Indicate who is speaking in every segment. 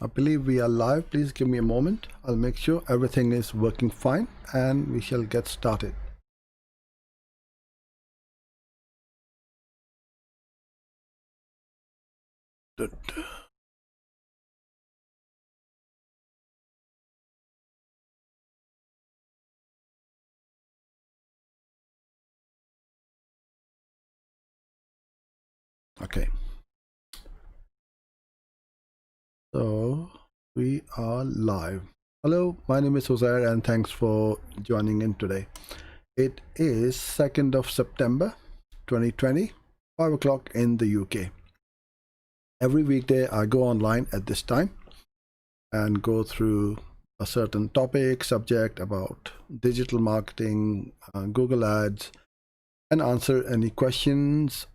Speaker 1: I believe we are live. Please give me a moment. I'll make sure everything is working fine and we shall get started. Okay. So we are live. Hello, my name is Jose and thanks for joining in today. It is 2nd of September 2020, 5 o'clock in the UK. Every weekday I go online at this time and go through a certain topic, subject about digital marketing, Google Ads, and answer any questions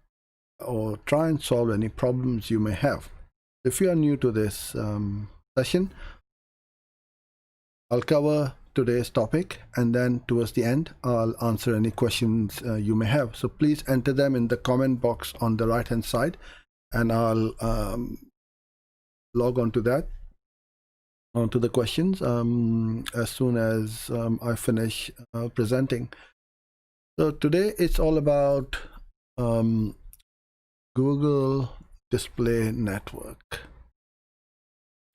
Speaker 1: or try and solve any problems you may have. If you are new to this session, I'll cover today's topic and then towards the end I'll answer any questions you may have. So please enter them in the comment box on the right hand side and I'll log on to that, onto the questions as soon as I finish presenting. So today it's all about Google Display Network.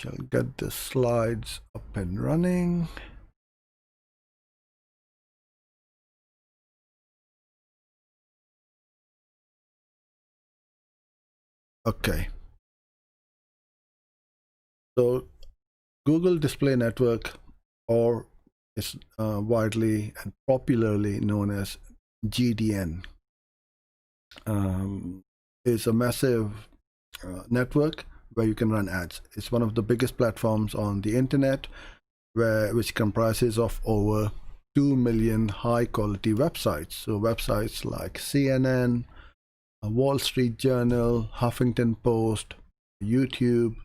Speaker 1: Shall get the slides up and running. Okay. So Google Display Network, or is widely and popularly known as GDN, is a massive network where you can run ads. It's one of the biggest platforms on the internet, which comprises of over 2 million high quality websites. So websites like CNN, Wall Street Journal, Huffington Post, YouTube,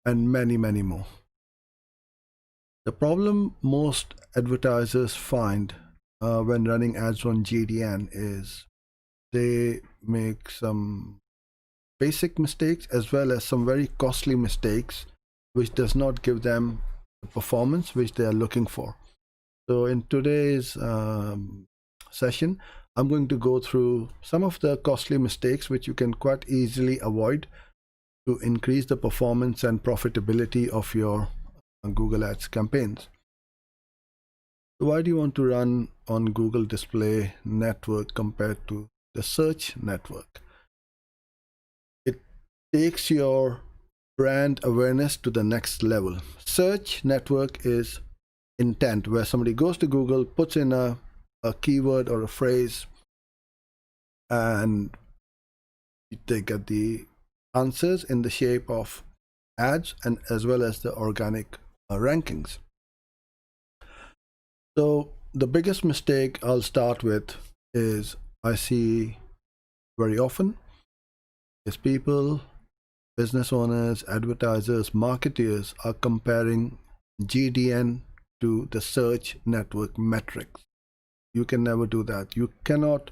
Speaker 1: and many more. The problem most advertisers find when running ads on GDN is they make some basic mistakes as well as some very costly mistakes, which does not give them the performance which they are looking for. So in today's session, I'm going to go through some of the costly mistakes which you can quite easily avoid to increase the performance and profitability of your Google Ads campaigns. So why do you want to run on Google Display Network compared to the search network? It takes your brand awareness to the next level. Search network is intent, where somebody goes to Google, puts in a keyword or a phrase, and they get the answers in the shape of ads and as well as the organic rankings. So the biggest mistake I'll start with is I see very often is people, business owners, advertisers, marketers are comparing GDN to the search network metrics. You can never do that. You cannot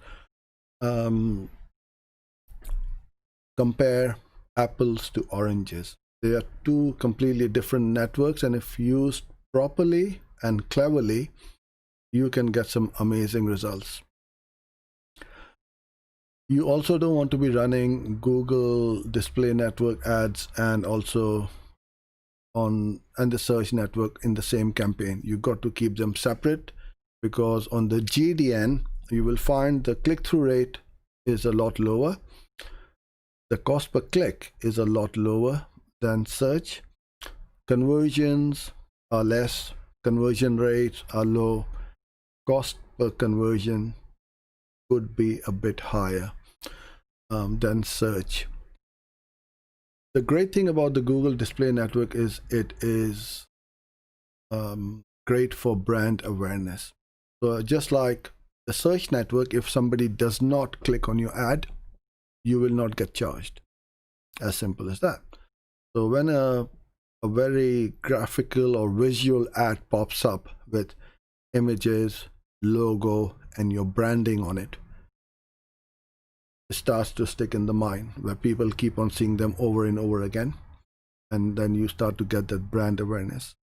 Speaker 1: compare apples to oranges. They are two completely different networks, and if used properly and cleverly, you can get some amazing results. You also don't want to be running Google Display Network ads and also on the search network in the same campaign. You got to keep them separate, because on the GDN you will find the click-through rate is a lot lower. The cost per click is a lot lower than search. Conversions are less, conversion rates are low, cost per conversion could be a bit higher than search. The great thing about the Google Display Network is it is great for brand awareness. So just like the search network, if somebody does not click on your ad, you will not get charged. As simple as that. So when a very graphical or visual ad pops up with images, logo, and your branding on it, it starts to stick in the mind, where people keep on seeing them over and over again. and then you start to get that brand awareness.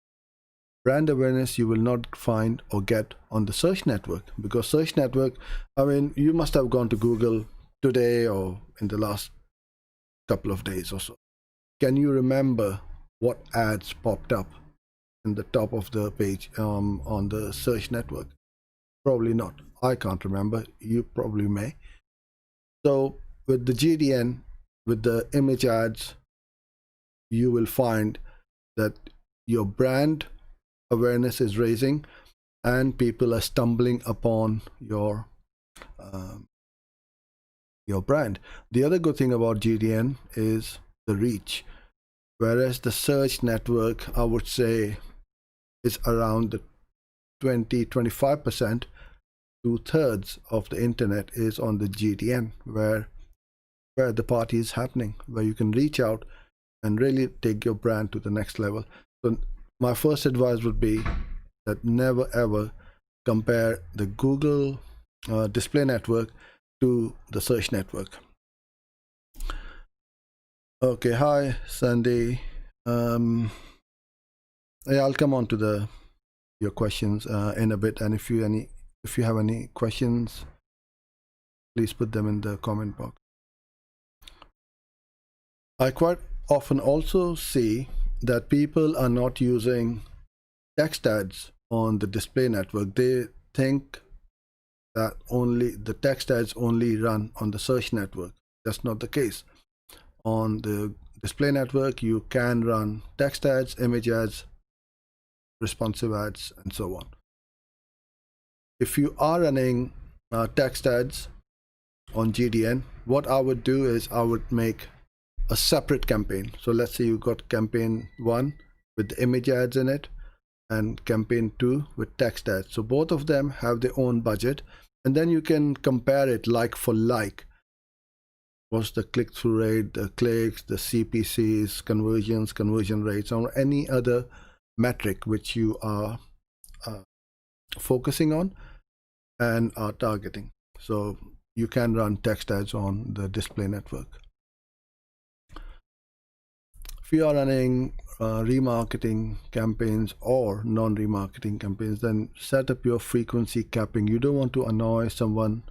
Speaker 1: Brand awareness you will not find or get on the search network, because search network, I mean, you must have gone to Google today or in the last couple of days or so. Can you remember what ads popped up in the top of the page on the search network? Probably not. I can't remember. You probably may. So with the GDN, with the image ads, you will find that your brand awareness is raising and people are stumbling upon your brand. The other good thing about GDN is the reach. Whereas the search network, I would say, is around the 20-25%, 2/3 of the internet is on the GDN, where the party is happening, where you can reach out and really take your brand to the next level. So my first advice would be that never ever compare the Google display network to the search network. Okay, hi Sandy. Yeah, I'll come on to your questions in a bit, and if you have any questions, please put them in the comment box. I quite often also see that people are not using text ads on the display network. They think that only the text ads only run on the search network. That's not the case. On the display network, you can run text ads, image ads, responsive ads, and so on. If you are running text ads on GDN, what I would do is I would make a separate campaign. So let's say you got campaign 1 with the image ads in it and campaign 2 with text ads. So both of them have their own budget, and then you can compare it like for like. What's the click-through rate, the clicks, the CPCs, conversions, conversion rates, or any other metric which you are focusing on and are targeting. So you can run text ads on the display network. If you are running remarketing campaigns or non-remarketing campaigns, then set up your frequency capping. You don't want to annoy someone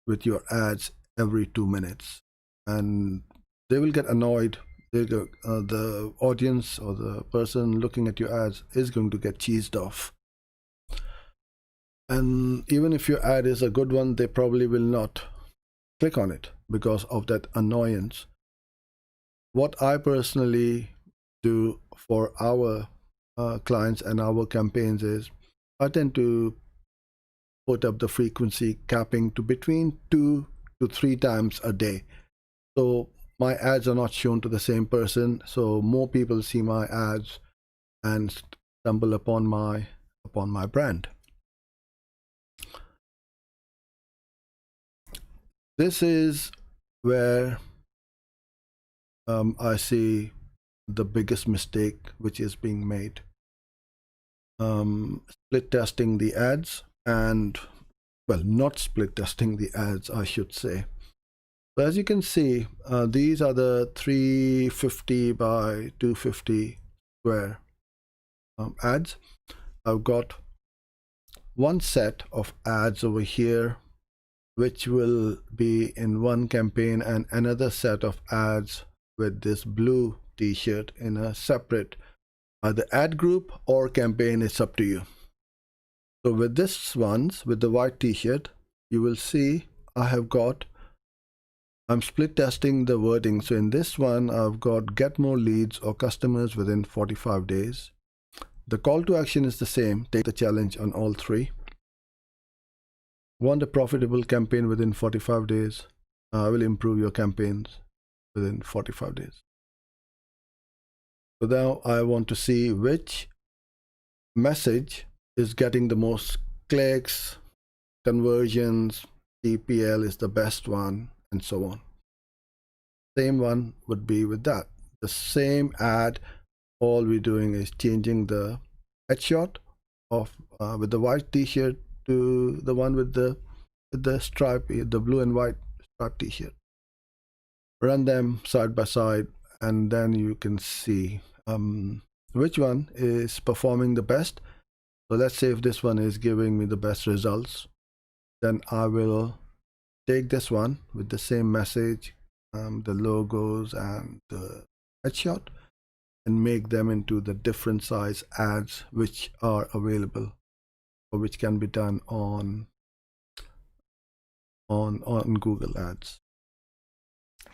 Speaker 1: with your ads every 2 minutes, and they will get annoyed. The audience or the person looking at your ads is going to get cheesed off. And even if your ad is a good one, they probably will not click on it because of that annoyance. What I personally do for our clients and our campaigns is I tend to put up the frequency capping to between 2 to 3 times a day. So my ads are not shown to the same person, so more people see my ads and stumble upon my brand. This is where I see the biggest mistake which is being made. Split testing the ads, and well, not split testing the ads, I should say. So as you can see, these are the 350 by 250 square ads. I've got one set of ads over here which will be in one campaign, and another set of ads with this blue t-shirt in a separate either ad group or campaign. It's up to you. So with this ones with the white t-shirt, you will see I'm split testing the wording. So in this one, I've got get more leads or customers within 45 days. The call to action is the same. Take the challenge on all 3. Want a profitable campaign within 45 days? I will improve your campaigns within 45 days. So now I want to see which message is getting the most clicks, conversions, CPL is the best one, and so on. Same one would be with that. The same ad, all we're doing is changing the headshot of with the white t-shirt to the one with the stripe, the blue and white stripe t-shirt. Run them side by side and then you can see which one is performing the best. So let's say if this one is giving me the best results, then I will take this one with the same message, the logos and the headshot, and make them into the different size ads which are available or which can be done on Google Ads.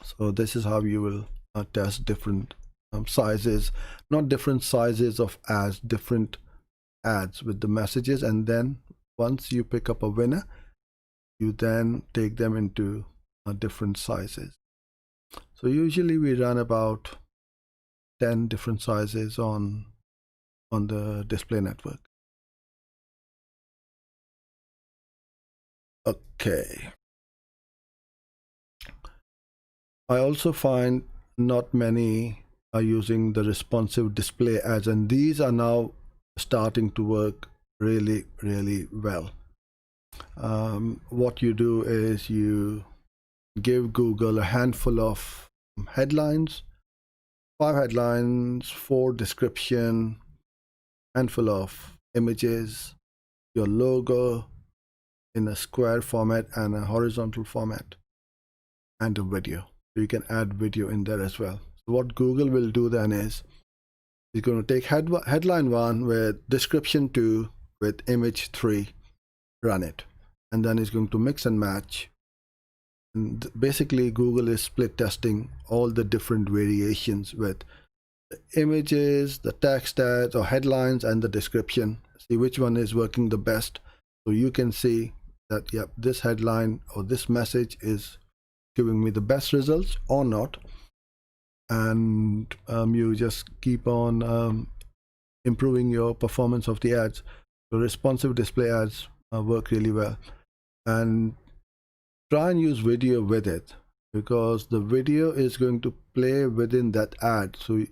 Speaker 1: So this is how you will test different sizes, not different sizes of ads, different ads with the messages, and then once you pick up a winner, you then take them into different sizes. So usually we run about 10 different sizes on the display network. Okay. I also find not many are using the responsive display ads, and these are now starting to work really well. What you do is you give Google a handful of headlines, 5 headlines, 4 description, handful of images, your logo in a square format and a horizontal format, and a video. So you can add video in there as well. So what Google will do then is it's going to take headline 1 with description 2 with image 3, run it, and then it's going to mix and match. And basically Google is split testing all the different variations with the images, the text ads or headlines, and the description. See which one is working the best, so you can see that yep, this headline or this message is giving me the best results or not. And you just keep on improving your performance of the ads. So responsive display ads work really well, and try and use video with it, because the video is going to play within that ad. So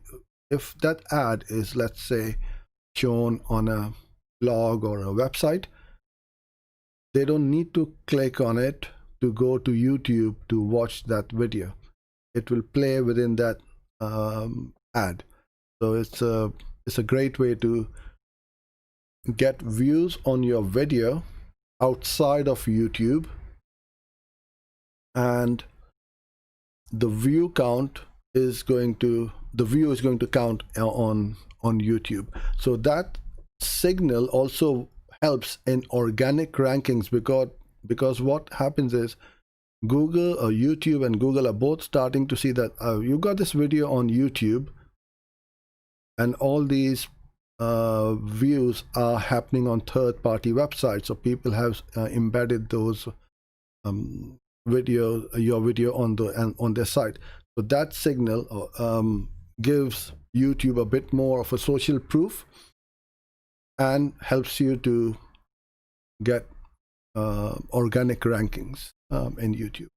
Speaker 1: if that ad is, let's say, shown on a blog or a website, they don't need to click on it to go to YouTube to watch that video. It will play within that ad. So it's a great way to get views on your video outside of YouTube, and the view is going to count on YouTube. So that signal also helps in organic rankings, because what happens is Google or YouTube and Google are both starting to see that you got this video on YouTube, and all these views are happening on third-party websites. So people have embedded those your video on their site. So that signal gives YouTube a bit more of a social proof and helps you to get organic rankings in YouTube.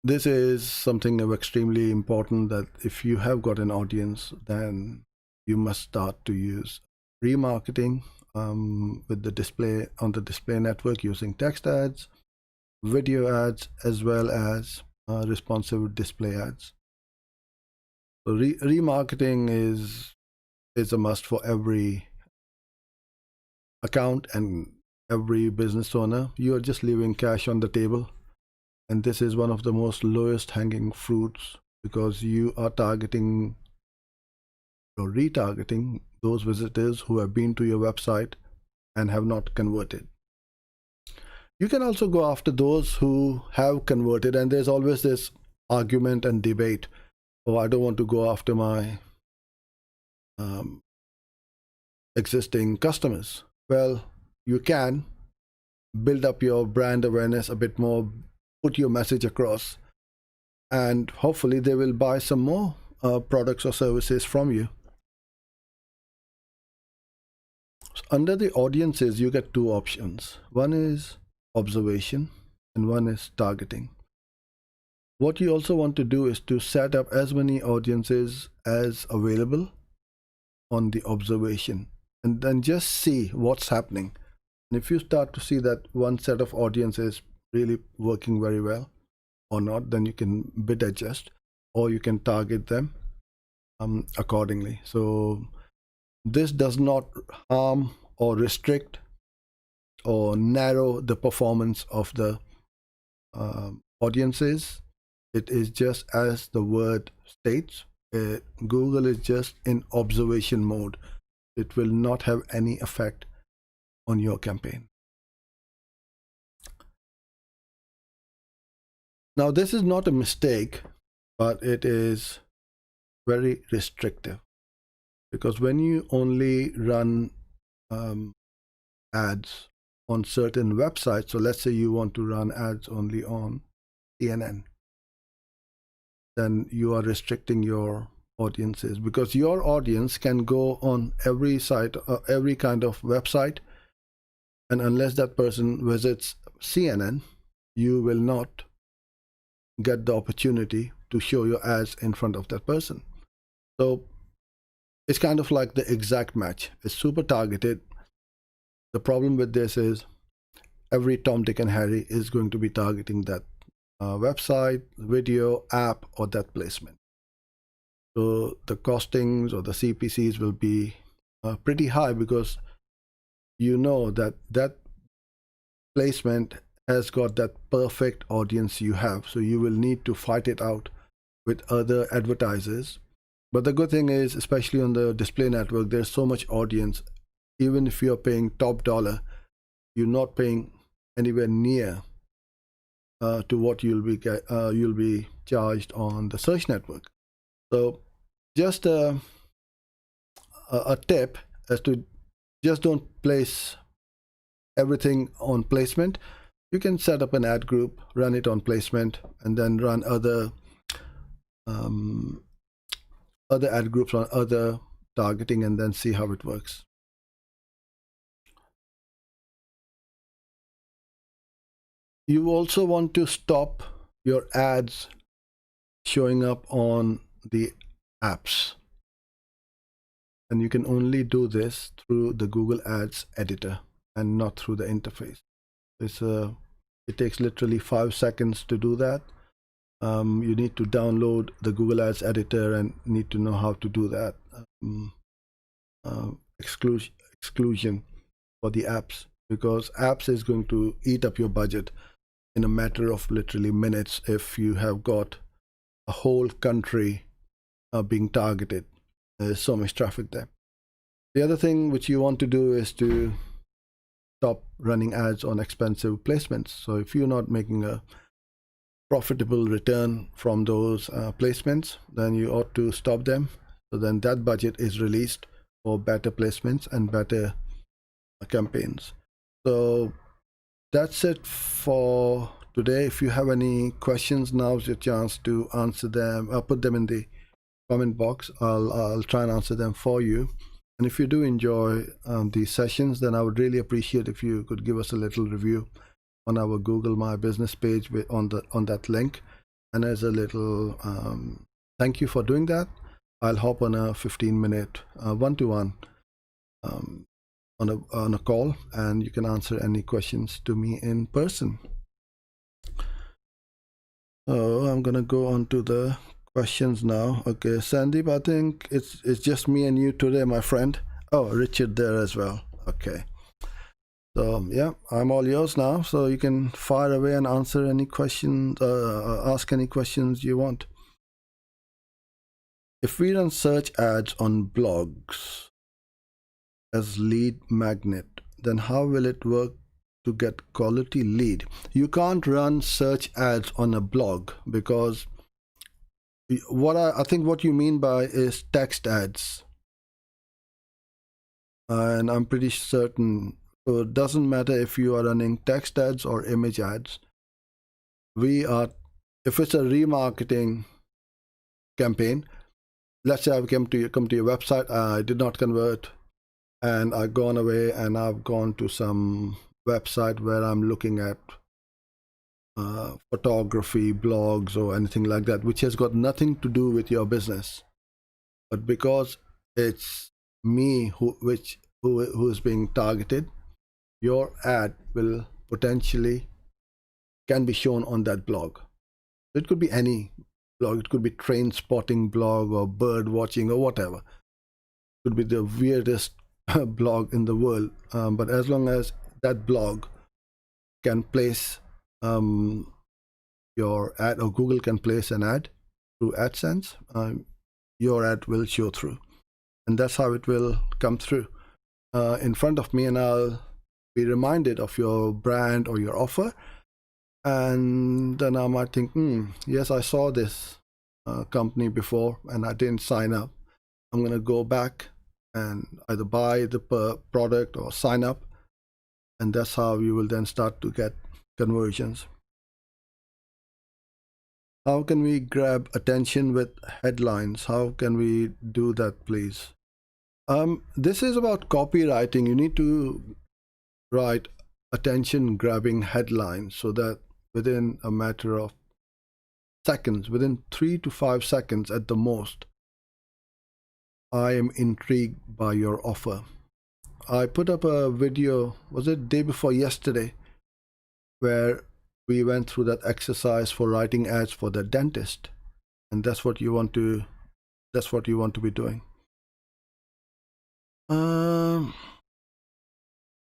Speaker 1: This is something of extremely important, that if you have got an audience, then you must start to use remarketing with the display on the display network using text ads, video ads, as well as responsive display ads. So remarketing is a must for every account and every business owner. You are just leaving cash on the table, and this is one of the most lowest hanging fruits, because you are targeting or retargeting those visitors who have been to your website and have not converted. You can also go after those who have converted, and there's always this argument and debate, oh, I don't want to go after my existing customers. Well, you can build up your brand awareness a bit more, put your message across, and hopefully they will buy some more products or services from you. So under the audiences, you get 2 options. One is observation and one is targeting. What you also want to do is to set up as many audiences as available on the observation, and then just see what's happening. And if you start to see that one set of audience is really working very well, or not, then you can bid adjust, or you can target them accordingly. So this does not harm or restrict or narrow the performance of the audiences. It is just as the word states. Google is just in observation mode. It will not have any effect on your campaign. Now, this is not a mistake, but it is very restrictive, because when you only run ads on certain websites, so let's say you want to run ads only on CNN, then you are restricting your audiences, because your audience can go on every site, every kind of website, and unless that person visits CNN, you will not get the opportunity to show your ads in front of that person. So it's kind of like the exact match. It's super targeted. The problem with this is every Tom, Dick, and Harry is going to be targeting that website, video, app, or that placement. So the costings or the CPCs will be pretty high, because you know that that placement has got that perfect audience you have. So you will need to fight it out with other advertisers. But the good thing is, especially on the display network, there's so much audience. Even if you're paying top dollar, you're not paying anywhere near to what you'll be charged on the search network. So just a tip as to just don't place everything on placement. You can set up an ad group, run it on placement, and then run other ad groups on other targeting, and then see how it works. You also want to stop your ads showing up on the apps, and you can only do this through the Google Ads editor and not through the interface. It takes literally 5 seconds to do that. You need to download the Google Ads editor and need to know how to do that. Exclusion for the apps, because apps is going to eat up your budget in a matter of literally minutes if you have got a whole country being targeted. There's so much traffic there. The other thing which you want to do is to stop running ads on expensive placements. So if you're not making a profitable return from those placements, then you ought to stop them. So then that budget is released for better placements and better campaigns. So that's it for today. If you have any questions, now's your chance to answer them. I'll put them in the comment box. I'll try and answer them for you. And if you do enjoy these sessions, then I would really appreciate if you could give us a little review on our Google My Business page on that link. And as a little thank you for doing that, I'll hop on a 15-minute one-to-one on a call, and you can answer any questions to me in person. So I'm gonna go on to the questions now. Okay, Sandeep, I think it's just me and you today, my friend. Oh, Richard there as well. Okay. So yeah, I'm all yours now. So you can fire away and answer any questions, ask any questions you want. If we run search ads on blogs as lead magnet, then how will it work to get quality lead? You can't run search ads on a blog, because what I think what you mean by is text ads, and I'm pretty certain. So it doesn't matter if you are running text ads or image ads. If it's a remarketing campaign, let's say I've come to your website, I did not convert, and I've gone away and I've gone to some website where I'm looking at photography, blogs, or anything like that, which has got nothing to do with your business. But because it's me who is being targeted, your ad will potentially can be shown on that blog. It could be any blog. It could be train spotting blog or bird watching or whatever. It could be the weirdest blog in the world, but as long as that blog can place your ad, or Google can place an ad through AdSense, your ad will show through, and that's how it will come through in front of me, and I'll be reminded of your brand or your offer, and then I might think, yes, I saw this company before and I didn't sign up. I'm going to go back and either buy the product or sign up, and that's how you will then start to get conversions. How can we grab attention with headlines? How can we do that, please? This is about copywriting. You need to write attention grabbing headlines so that within a matter of seconds, within 3 to 5 seconds at the most, I am intrigued by your offer. I put up a video, was it day before yesterday, where we went through that exercise for writing ads for the dentist, and that's what you want to be doing.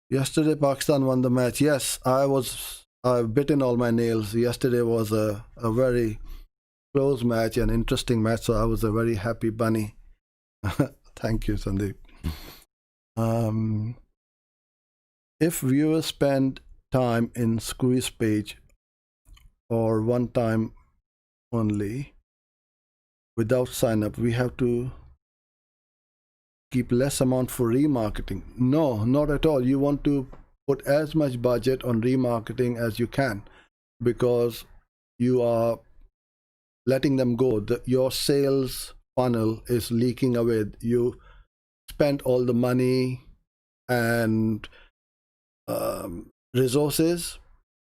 Speaker 1: Yesterday Pakistan won the match. Yes, I've bitten all my nails. Yesterday was a very close match, an interesting match, so I was a very happy bunny. Thank you, Sandeep. If viewers spend time in squeeze page or one time only without sign up, we have to keep less amount for remarketing. No, not at all. You want to put as much budget on remarketing as you can, because you are letting them go. Your sales funnel is leaking away. You spent all the money and resources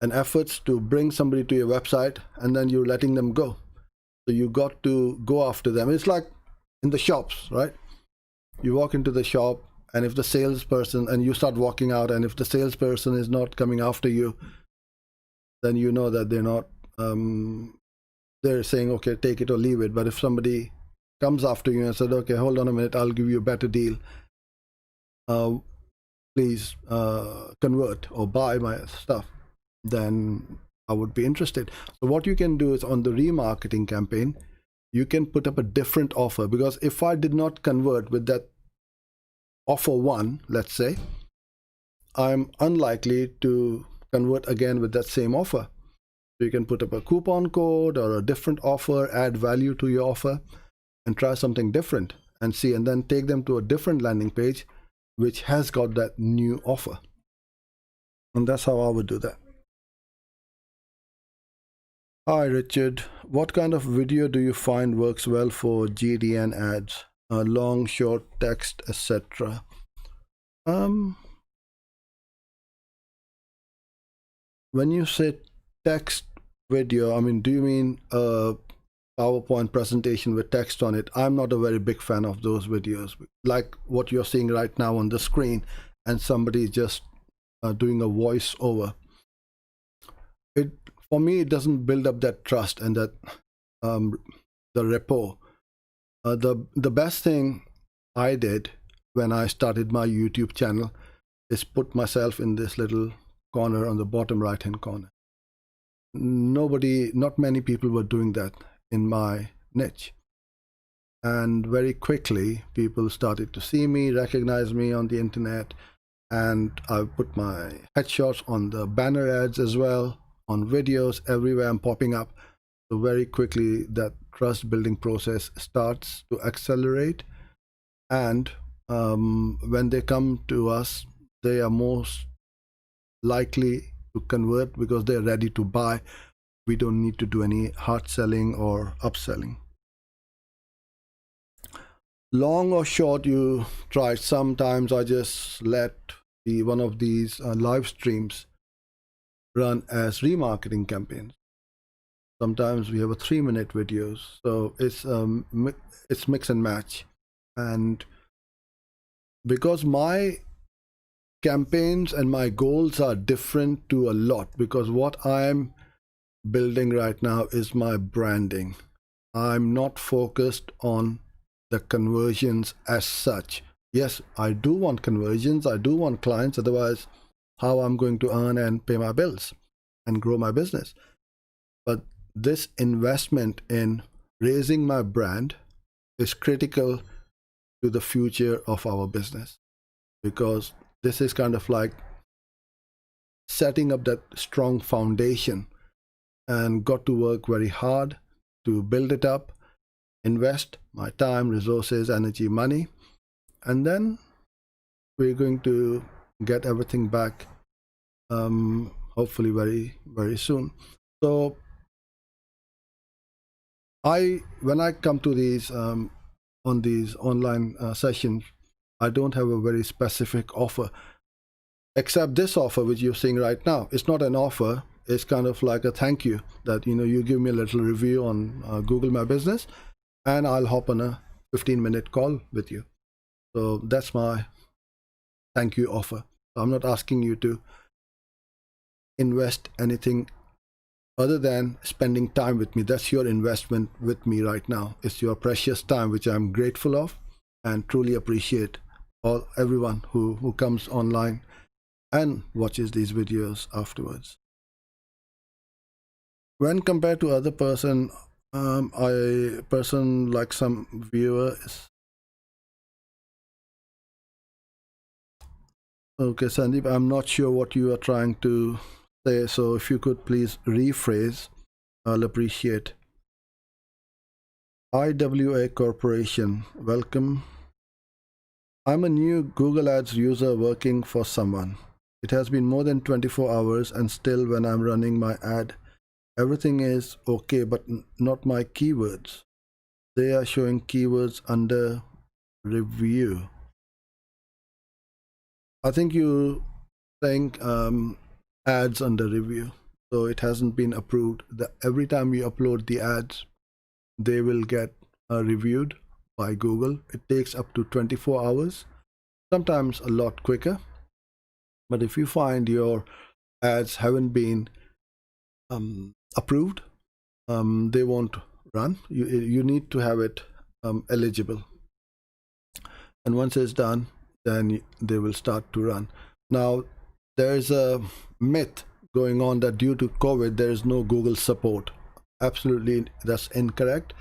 Speaker 1: and efforts to bring somebody to your website, and then you're letting them go. So you got to go after them. It's like in the shops, right? You walk into the shop, and if the salesperson, and you start walking out, and if the salesperson is not coming after you, then you know that they're not, they're saying, okay, take it or leave it. But if somebody comes after you and said, okay, hold on a minute, I'll give you a better deal, please convert or buy my stuff, then I would be interested. So what you can do is, on the remarketing campaign, you can put up a different offer, because if I did not convert with that offer one, let's say, I'm unlikely to convert again with that same offer. So you can put up a coupon code or a different offer, add value to your offer, and try something different and see, and then take them to a different landing page which has got that new offer. And that's how I would do that. Hi Richard, what kind of video do you find works well for GDN ads? Long, short, text, etc. When you say text video, I mean, do you mean a PowerPoint presentation with text on it? I'm not a very big fan of those videos, like what you're seeing right now on the screen, and somebody just doing a voiceover. For me, it doesn't build up that trust and that the rapport. The best thing I did when I started my YouTube channel is put myself in this little corner on the bottom right hand corner. Not many people were doing that in my niche, and very quickly people started to see me, recognize me on the internet, and I put my headshots on the banner ads as well, on videos, everywhere I'm popping up. So very quickly that trust building process starts to accelerate, and when they come to us, they are most likely to convert because they're ready to buy. We don't need to do any hard selling or upselling. Long or short, you try. Sometimes I just let one of these live streams run as remarketing campaigns. Sometimes we have a 3-minute videos, so it's mix and match. And because my campaigns and my goals are different to a lot, because what I'm building right now is my branding. I'm not focused on the conversions as such. Yes, I do want conversions, I do want clients, otherwise how I'm going to earn and pay my bills and grow my business. But this investment in raising my brand is critical to the future of our business, because this is kind of like setting up that strong foundation, and got to work very hard to build it up, invest my time, resources, energy, money, and then we're going to get everything back, hopefully very soon. So when I come to these on these online sessions, I don't have a very specific offer, except this offer which you're seeing right now. It's not an offer, it's kind of like a thank you, that you give me a little review on Google My Business, and I'll hop on a 15-minute call with you. So that's my thank you offer. So I'm not asking you to invest anything other than spending time with me. That's your investment with me right now. It's your precious time, which I'm grateful of and truly appreciate everyone who comes online and watches these videos afterwards. When compared to other person like some viewers. Okay, Sandeep, I'm not sure what you are trying to say, so if you could please rephrase, I'll appreciate. IWA Corporation, welcome. I'm a new Google Ads user working for someone. It has been more than 24 hours, and still when I'm running my ad, everything is okay, but not my keywords. They are showing keywords under review. I think you saying ads under review, so it hasn't been approved. Every time we upload the ads, they will get reviewed by Google. It takes up to 24 hours, sometimes a lot quicker. But if you find your ads haven't been approved, they won't run. You need to have it eligible, and once it's done, then they will start to run. Now, there's a myth going on that due to COVID there is no Google support. Absolutely, that's incorrect.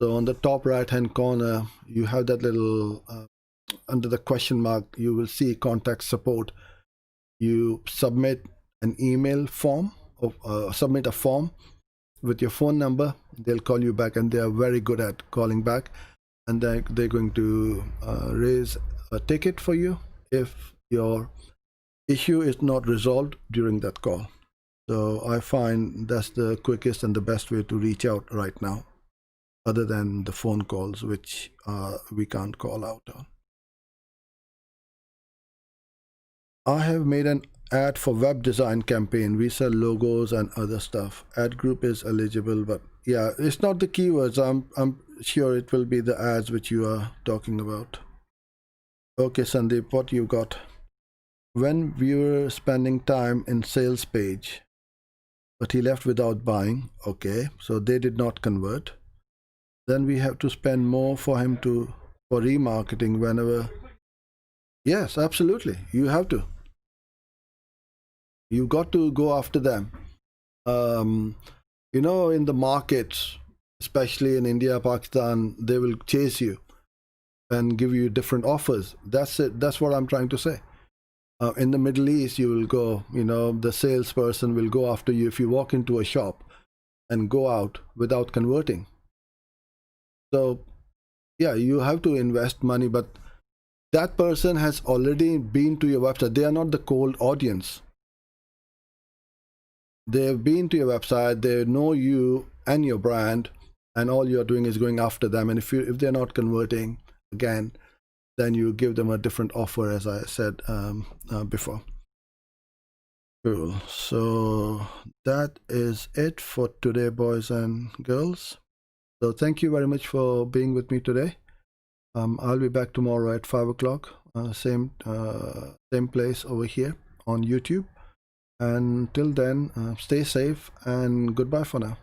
Speaker 1: So on the top right hand corner, you have that little under the question mark, you will see contact support. You submit an email form, or submit a form with your phone number. They'll call you back, and they are very good at calling back, and they're going to raise a ticket for you if your issue is not resolved during that call. So I find that's the quickest and the best way to reach out right now, other than the phone calls, which we can't call out on. I have made an ad for web design campaign. We sell logos and other stuff. Ad group is eligible, but yeah, it's not the keywords. I'm sure it will be the ads which you are talking about. Okay, Sandeep, what you got? When viewer spending time in sales page, but he left without buying. Okay, so they did not convert. Then we have to spend more for him for remarketing whenever. Yes, absolutely. You have to. You got to go after them. In the markets, especially in India, Pakistan, they will chase you and give you different offers. That's it. That's what I'm trying to say. In the Middle East, you will go, the salesperson will go after you if you walk into a shop and go out without converting. So, yeah, you have to invest money, but that person has already been to your website. They are not the cold audience. They've been to your website, they know you and your brand, and all you're doing is going after them. And if they're not converting, again, then you give them a different offer, as I said before. Cool. So that is it for today, boys and girls. So thank you very much for being with me today. I'll be back tomorrow at 5 o'clock, same place over here on YouTube. And till then, stay safe and goodbye for now.